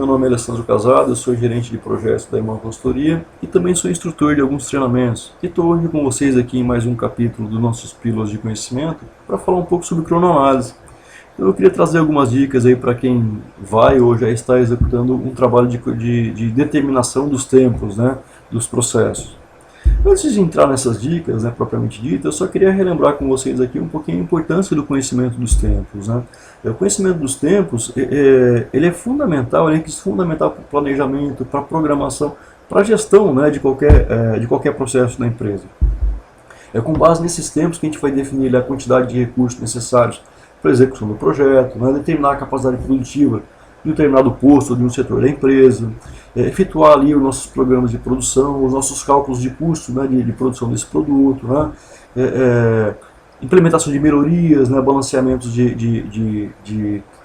meu nome é Alessandro Casado, eu sou gerente de projetos da Irmã Consultoria e também sou instrutor de alguns treinamentos. E estou hoje com vocês aqui em mais um capítulo dos nossos Pílulas de Conhecimento para falar um pouco sobre cronoanálise. Então, eu queria trazer algumas dicas aí para quem vai ou já está executando um trabalho de determinação dos tempos, né, dos processos. Antes de entrar nessas dicas, né, propriamente ditas, eu só queria relembrar com vocês aqui um pouquinho a importância do conhecimento dos tempos, né? O conhecimento dos tempos, ele é fundamental, ele é fundamental para o planejamento, para a programação, para a gestão, né, de qualquer processo da empresa. É com base nesses tempos que a gente vai definir a quantidade de recursos necessários para a execução do projeto, né, determinar a capacidade produtiva de um determinado posto ou de um setor da empresa, efetuar ali os nossos programas de produção, os nossos cálculos de custo, né, de produção desse produto, né, implementação de melhorias, né, balanceamentos de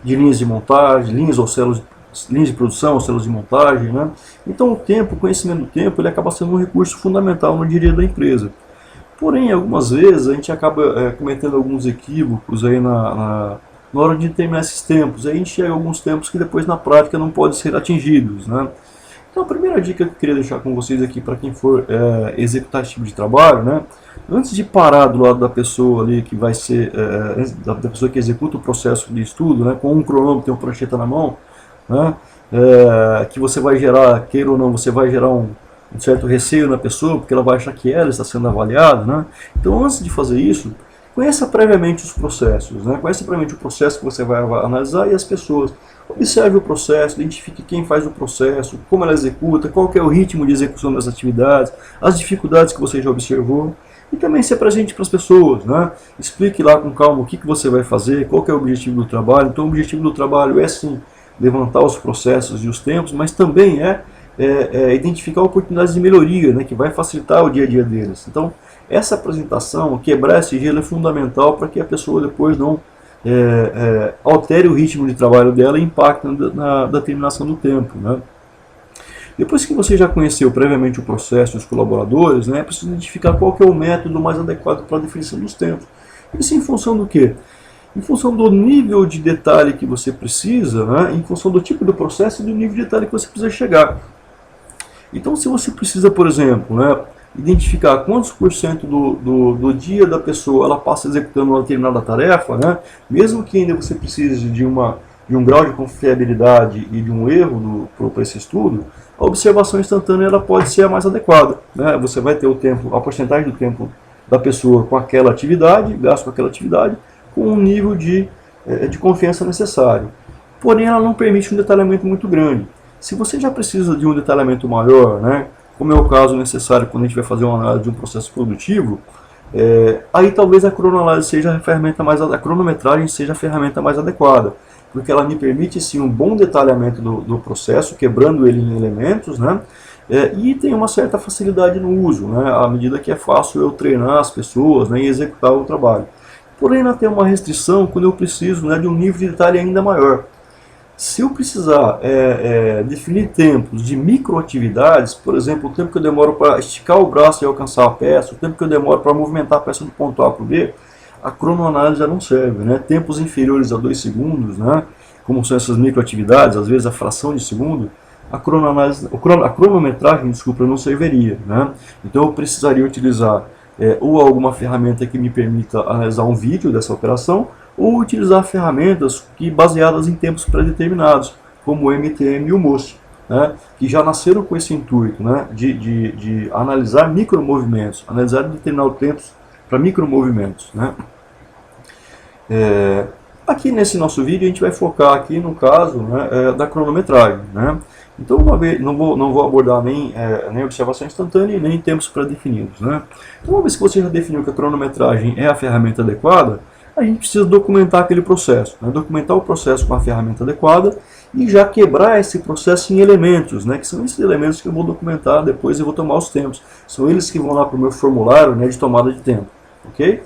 linhas de montagem, linhas de produção ou células de montagem, né. Então o conhecimento do tempo, ele acaba sendo um recurso fundamental no dia a dia da empresa. Porém, algumas vezes a gente acaba cometendo alguns equívocos aí na hora de determinar esses tempos. Aí a gente chega a alguns tempos que depois na prática não podem ser atingidos, né? Então a primeira dica que eu queria deixar com vocês aqui para quem for executar esse tipo de trabalho, né? Antes de parar do lado da pessoa ali que vai ser, da pessoa que executa o processo de estudo, né? Com um cronômetro e uma prancheta na mão, né? Que você vai gerar, queira ou não, você vai gerar um certo receio na pessoa, porque ela vai achar que ela está sendo avaliada, né? Então antes de fazer isso, conheça previamente os processos, né? Conheça previamente o processo que você vai analisar e as pessoas. Observe o processo, identifique quem faz o processo, como ela executa, qual que é o ritmo de execução das atividades, as dificuldades que você já observou. E também se apresente para as pessoas, né? Explique lá com calma o que você vai fazer, qual que é o objetivo do trabalho. Então o objetivo do trabalho é sim levantar os processos e os tempos, mas também identificar oportunidades de melhoria, né? Que vai facilitar o dia a dia deles. Então essa apresentação, quebrar esse gelo é fundamental para que a pessoa depois não altere o ritmo de trabalho dela e impacte na determinação do tempo, né? Depois que você já conheceu previamente o processo e os colaboradores, né, é preciso identificar qual que é o método mais adequado para a definição dos tempos. Isso em função do quê? Em função do nível de detalhe que você precisa, né, em função do tipo do processo e do nível de detalhe que você precisa chegar. Então, se você precisa, por exemplo, né, identificar quantos por cento do dia da pessoa ela passa executando uma determinada tarefa, né, mesmo que ainda você precise de um grau de confiabilidade e de um erro para esse estudo, a observação instantânea ela pode ser a mais adequada, né? Você vai ter o tempo, a porcentagem do tempo da pessoa com aquela atividade, gasto com aquela atividade, com um nível de confiança necessário. Porém, ela não permite um detalhamento muito grande. Se você já precisa de um detalhamento maior, né, como é o caso necessário quando a gente vai fazer uma análise de um processo produtivo, aí talvez a cronoanálise seja a cronometragem seja a ferramenta mais adequada, porque ela me permite sim um bom detalhamento do processo, quebrando ele em elementos, né? E tem uma certa facilidade no uso, né? À medida que é fácil eu treinar as pessoas, né, e executar o trabalho. Porém, ela tem uma restrição quando eu preciso, né, de um nível de detalhe ainda maior. Se eu precisar definir tempos de microatividades, por exemplo, o tempo que eu demoro para esticar o braço e alcançar a peça, o tempo que eu demoro para movimentar a peça do ponto A para o B, a cronoanálise já não serve, né? Tempos inferiores a 2 segundos, né? Como são essas microatividades, às vezes a fração de segundo, a cronometragem, desculpa, não serviria, né? Então eu precisaria utilizar ou alguma ferramenta que me permita analisar um vídeo dessa operação, ou utilizar ferramentas baseadas em tempos pré-determinados, como o MTM e o MOST, né? Que já nasceram com esse intuito, né? de analisar micromovimentos, analisar determinados tempos para micromovimentos, né? Aqui nesse nosso vídeo a gente vai focar aqui no caso, né, da cronometragem, né? Então não vou abordar nem observação instantânea nem tempos pré-definidos, né? Então uma vez que você já definiu que a cronometragem é a ferramenta adequada, a gente precisa documentar aquele processo, né? Documentar o processo com a ferramenta adequada e já quebrar esse processo em elementos, né? Que são esses elementos que eu vou documentar, depois eu vou tomar os tempos. São eles que vão lá para o meu formulário, né, de tomada de tempo, ok?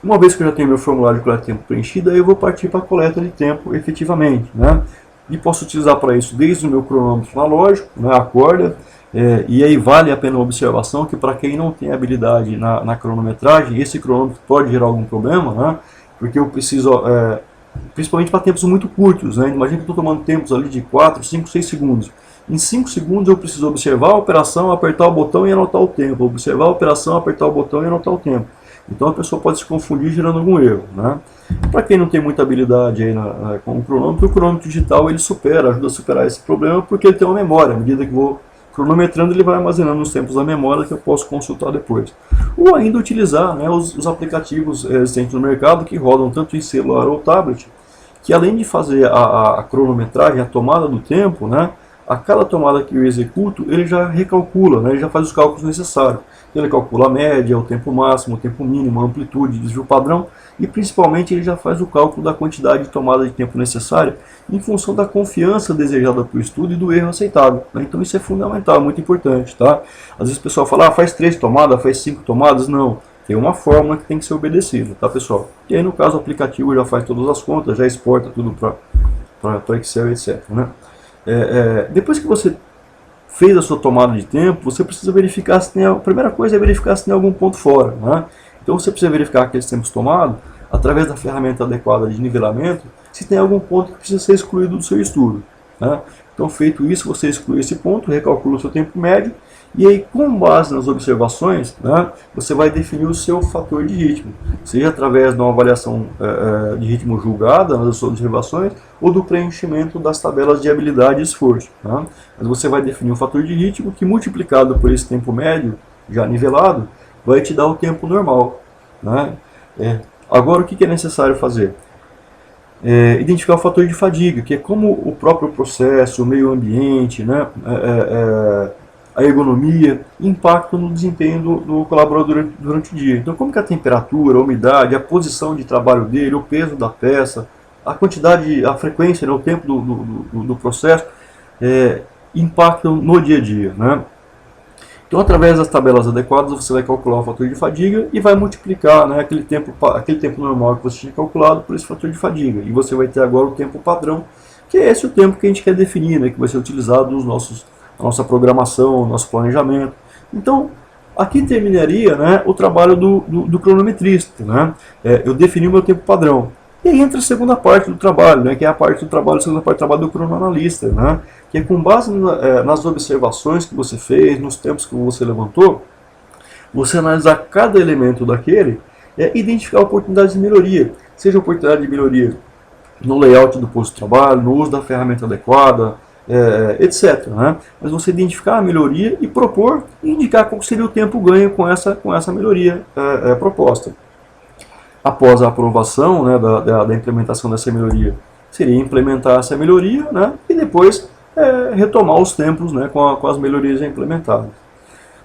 Uma vez que eu já tenho meu formulário de coleta de tempo preenchido, aí eu vou partir para a coleta de tempo efetivamente, né? E posso utilizar para isso desde o meu cronômetro analógico, né, a corda, e aí vale a pena uma observação que para quem não tem habilidade na cronometragem, esse cronômetro pode gerar algum problema, né? Porque eu preciso principalmente para tempos muito curtos, né? Imagina que eu estou tomando tempos ali de 4, 5, 6 segundos. Em 5 segundos eu preciso observar a operação, apertar o botão e anotar o tempo. Observar a operação, apertar o botão e anotar o tempo. Então a pessoa pode se confundir gerando algum erro, né? Para quem não tem muita habilidade aí com o cronômetro digital ele ajuda a superar esse problema porque ele tem uma memória. À medida que vou cronometrando, ele vai armazenando os tempos da memória que eu posso consultar depois. Ou ainda utilizar, né, os aplicativos existentes no mercado que rodam tanto em celular ou tablet, que além de fazer a cronometragem, a tomada do tempo, né, a cada tomada que eu executo, ele já recalcula, né, ele já faz os cálculos necessários. Ele calcula a média, o tempo máximo, o tempo mínimo, a amplitude, desvio padrão e principalmente ele já faz o cálculo da quantidade de tomada de tempo necessária em função da confiança desejada para o estudo e do erro aceitável, né? Então isso é fundamental, é muito importante, tá? Às vezes o pessoal fala, faz 3 tomadas, faz 5 tomadas, não. Tem uma fórmula que tem que ser obedecida, tá, pessoal? E aí no caso o aplicativo já faz todas as contas, já exporta tudo para Excel, etc, né? Depois que você fez a sua tomada de tempo, você precisa verificar se tem, a primeira coisa é verificar se tem algum ponto fora, né? Então você precisa verificar aqueles tempos tomados, através da ferramenta adequada de nivelamento, se tem algum ponto que precisa ser excluído do seu estudo, né? Então feito isso, você exclui esse ponto, recalcula o seu tempo médio, e aí com base nas observações, né, você vai definir o seu fator de ritmo, seja através de uma avaliação de ritmo julgada nas suas observações, ou do preenchimento das tabelas de habilidade e esforço, né? Mas você vai definir um fator de ritmo que multiplicado por esse tempo médio, já nivelado, vai te dar o tempo normal, né? Agora o que é necessário fazer? Identificar o fator de fadiga, que é como o próprio processo, o meio ambiente, né, a ergonomia, impactam no desempenho do colaborador durante o dia. Então, como que a temperatura, a umidade, a posição de trabalho dele, o peso da peça, a quantidade, a frequência, né, o tempo do processo, impactam no dia a dia, né? Então, através das tabelas adequadas, você vai calcular o fator de fadiga e vai multiplicar, né, aquele tempo normal que você tinha calculado por esse fator de fadiga. E você vai ter agora o tempo padrão, que é esse o tempo que a gente quer definir, né, que vai ser utilizado na nossa programação, no nosso planejamento. Então, aqui terminaria, né, o trabalho do cronometrista, né? Eu defini o meu tempo padrão. E aí entra a segunda parte do trabalho, né, que é a segunda parte do trabalho do cronoanalista, né, que é com base nas observações que você fez, nos tempos que você levantou, você analisar cada elemento daquele e identificar oportunidades de melhoria, seja oportunidade de melhoria no layout do posto de trabalho, no uso da ferramenta adequada, etc, né? Mas você identificar a melhoria e propor e indicar qual seria o tempo ganho com essa melhoria proposta. Após a aprovação, né, da implementação dessa melhoria, seria implementar essa melhoria, né, e depois retomar os tempos, né, com as melhorias já implementadas.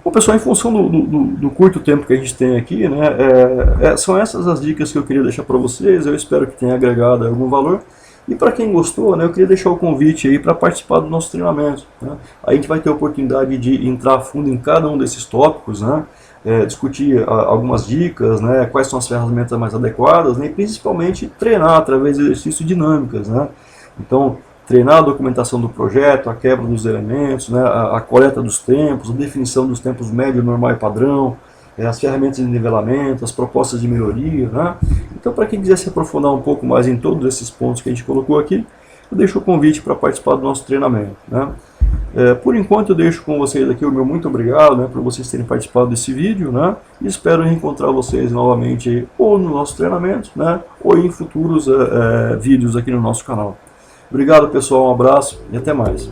Bom, pessoal, em função do curto tempo que a gente tem aqui, né, são essas as dicas que eu queria deixar para vocês. Eu espero que tenha agregado algum valor. E para quem gostou, né, eu queria deixar o convite aí para participar do nosso treinamento, né? A gente vai ter a oportunidade de entrar a fundo em cada um desses tópicos, né? Discutir algumas dicas, né? Quais são as ferramentas mais adequadas, né? E principalmente treinar através de exercícios dinâmicas, né? Então, treinar a documentação do projeto, a quebra dos elementos, né? A coleta dos tempos, a definição dos tempos médio, normal e padrão, as ferramentas de nivelamento, as propostas de melhoria, né? Então, para quem quiser se aprofundar um pouco mais em todos esses pontos que a gente colocou aqui, eu deixo o convite para participar do nosso treinamento, né? Por enquanto, eu deixo com vocês aqui o meu muito obrigado, né, por vocês terem participado desse vídeo, né? E espero reencontrar vocês novamente aí, ou no nosso treinamento, né, ou em futuros vídeos aqui no nosso canal. Obrigado, pessoal, um abraço e até mais.